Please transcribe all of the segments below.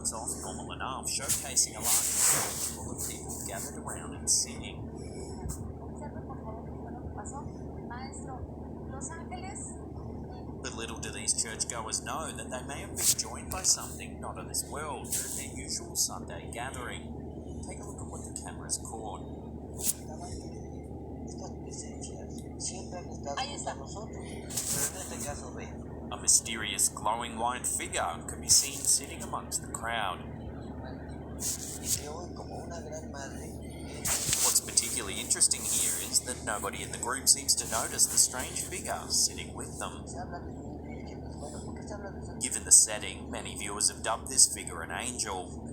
starts off normal enough, showcasing a large crowd full of people gathered around and singing. But little do these churchgoers know that they may have been joined by something not of this world during their usual Sunday gathering. Take a look at what the camera's caught. A mysterious glowing white figure can be seen sitting amongst the crowd. What's particularly interesting here is that nobody in the group seems to notice the strange figure sitting with them. Given the setting, many viewers have dubbed this figure an angel.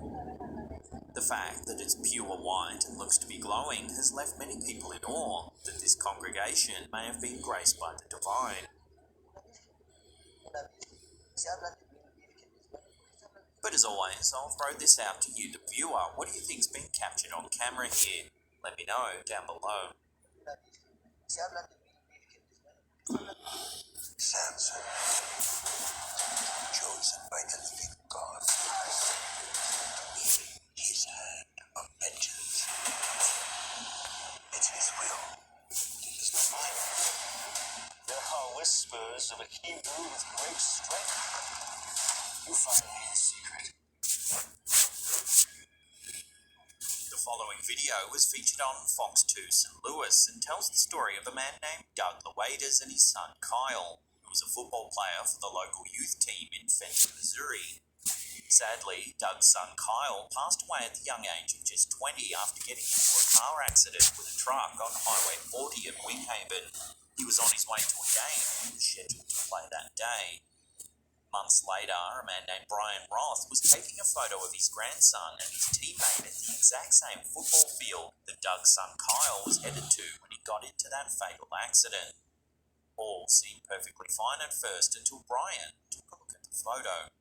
The fact that it's pure white and looks to be glowing has left many people in awe that this congregation may have been graced by the divine. But as always, I'll throw this out to you, the viewer. What do you think's been captured on camera here? Let me know down below. Samson, chosen by the living God, his hand of vengeance. It's his will. It is not mine. There are whispers of a Hebrew with great strength. You find me the secret. The following video was featured on Fox 2 St. Louis and tells the story of a man named Doug Lueders and his son Kyle, who was a football player for the local youth team in Fenton, Missouri. Sadly, Doug's son Kyle passed away at the young age of just 20 after getting into a car accident with a truck on Highway 40 at Winghaven. He was on his way to a game and was scheduled to play that day. Months later, a man named Brian Roth was taking a photo of his grandson and his teammate at the exact same football field that Doug's son Kyle was headed to when he got into that fatal accident. All seemed perfectly fine at first until Brian took a look at the photo.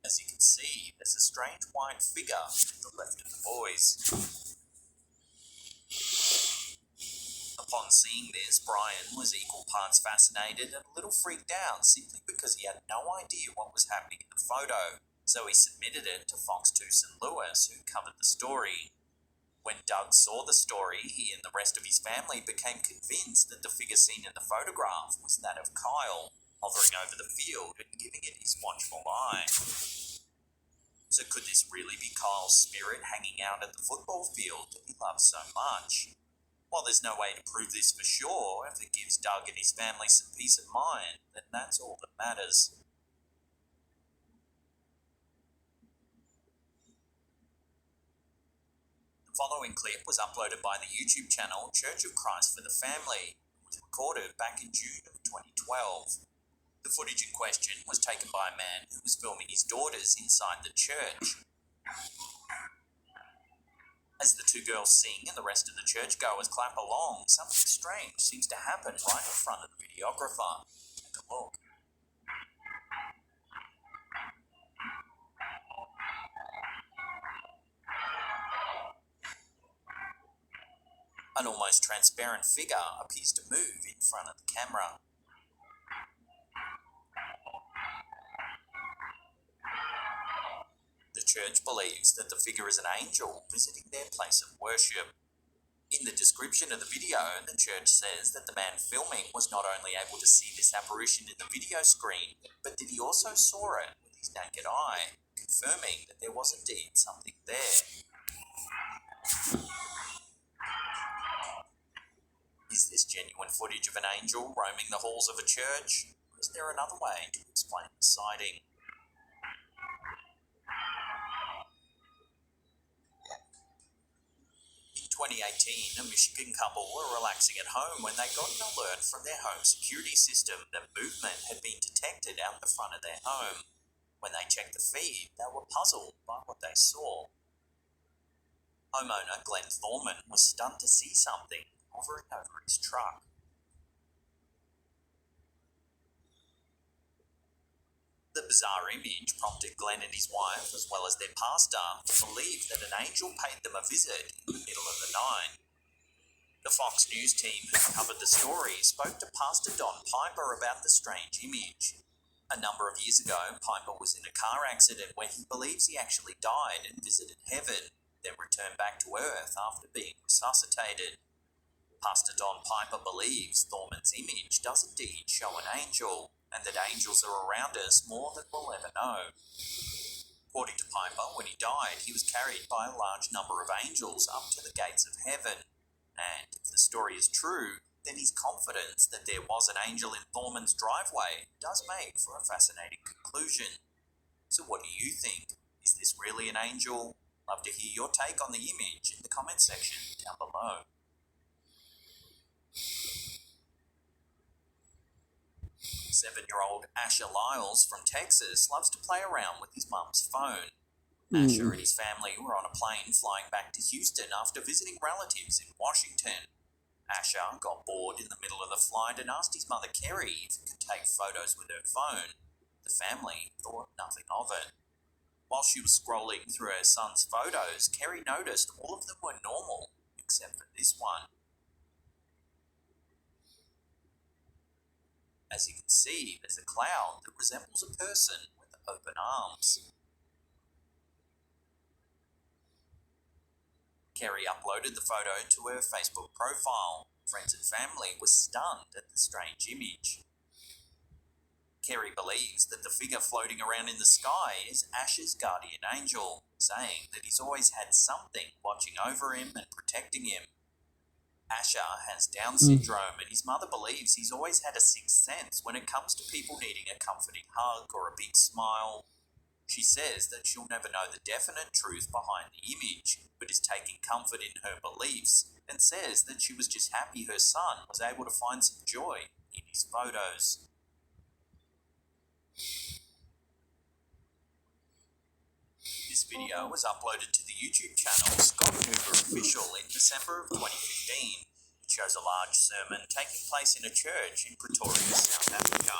As you can see, there's a strange white figure to the left of the boys. Upon seeing this, Brian was equal parts fascinated and a little freaked out simply because he had no idea what was happening in the photo, so he submitted it to Fox 2 St. Louis, who covered the story. When Doug saw the story, he and the rest of his family became convinced that the figure seen in the photograph was that of Kyle, hovering over the field and giving it his watchful eye. So could this really be Kyle's spirit hanging out at the football field that he loves so much? While there's no way to prove this for sure, if it gives Doug and his family some peace of mind, then that's all that matters. The following clip was uploaded by the YouTube channel Church of Christ for the Family. It was recorded back in June of 2012. The footage in question was taken by a man who was filming his daughters inside the church. As the two girls sing and the rest of the churchgoers clap along, something strange seems to happen right in front of the videographer. Take a look. An almost transparent figure appears to move in front of the camera. The church believes that the figure is an angel visiting their place of worship. In the description of the video, the church says that the man filming was not only able to see this apparition in the video screen, but that he also saw it with his naked eye, confirming that there was indeed something there. Is this genuine footage of an angel roaming the halls of a church? Or is there another way to explain the sighting? In 2018, a Michigan couple were relaxing at home when they got an alert from their home security system that movement had been detected out the front of their home. When they checked the feed, they were puzzled by what they saw. Homeowner Glenn Thorman was stunned to see something hovering over his truck. The bizarre image prompted Glenn and his wife, as well as their pastor, to believe that an angel paid them a visit in the middle of the night. The Fox News team who covered the story spoke to Pastor Don Piper about the strange image. A number of years ago, Piper was in a car accident where he believes he actually died and visited heaven, then returned back to Earth after being resuscitated. Pastor Don Piper believes Thorman's image does indeed show an angel, and that angels are around us more than we'll ever know. According to Piper, when he died, he was carried by a large number of angels up to the gates of heaven, and if the story is true, then his confidence that there was an angel in Thorman's driveway does make for a fascinating conclusion. So what do you think? Is this really an angel? Love to hear your take on the image in the comment section down below. 7-year-old Asher Lyles from Texas loves to play around with his mum's phone. Asher and his family were on a plane flying back to Houston after visiting relatives in Washington. Asher got bored in the middle of the flight and asked his mother Kerry if he could take photos with her phone. The family thought nothing of it. While she was scrolling through her son's photos, Kerry noticed all of them were normal, except for this one. As you can see, there's a cloud that resembles a person with open arms. Kerry uploaded the photo to her Facebook profile. Friends and family were stunned at the strange image. Kerry believes that the figure floating around in the sky is Asher's guardian angel, saying that he's always had something watching over him and protecting him. Asher has Down syndrome, and his mother believes he's always had a sixth sense when it comes to people needing a comforting hug or a big smile. She says that she'll never know the definite truth behind the image, but is taking comfort in her beliefs, and says that she was just happy her son was able to find some joy in his photos. This video was uploaded to the YouTube channel Scott Hoover Official in December of 2015. It shows a large sermon taking place in a church in Pretoria, South Africa.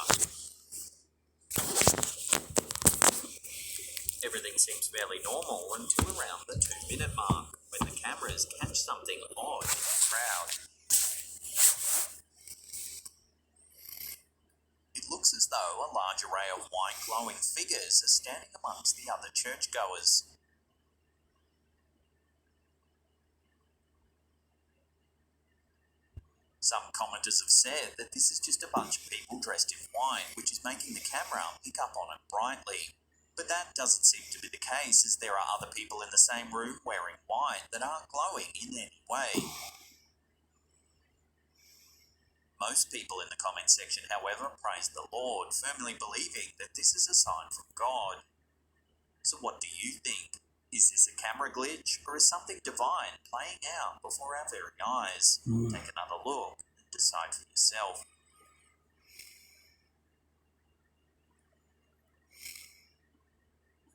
Everything seems fairly normal until around the 2-minute mark, when the cameras catch something odd in the crowd. It looks as though a large array of white glowing figures are standing amongst the other churchgoers. Some commenters have said that this is just a bunch of people dressed in white, which is making the camera pick up on it brightly. But that doesn't seem to be the case, as there are other people in the same room wearing white that aren't glowing in any way. Most people in the comment section, however, praise the Lord, firmly believing that this is a sign from God. So what do you think? Is this a camera glitch, or is something divine playing out before our very eyes? Take another look and decide for yourself.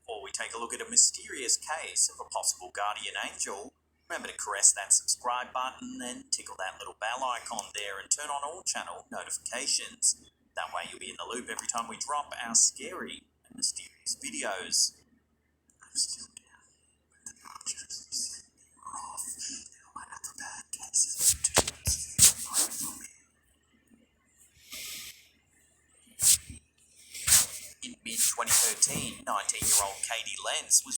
Before we take a look at a mysterious case of a possible guardian angel, remember to caress that subscribe button and tickle that little bell icon there and turn on all channel notifications. That way you'll be in the loop every time we drop our scary and mysterious videos. I'm still down, but the archers are off. Now one of the bad cases from here. In mid-2013, 19-year-old Katie Lentz was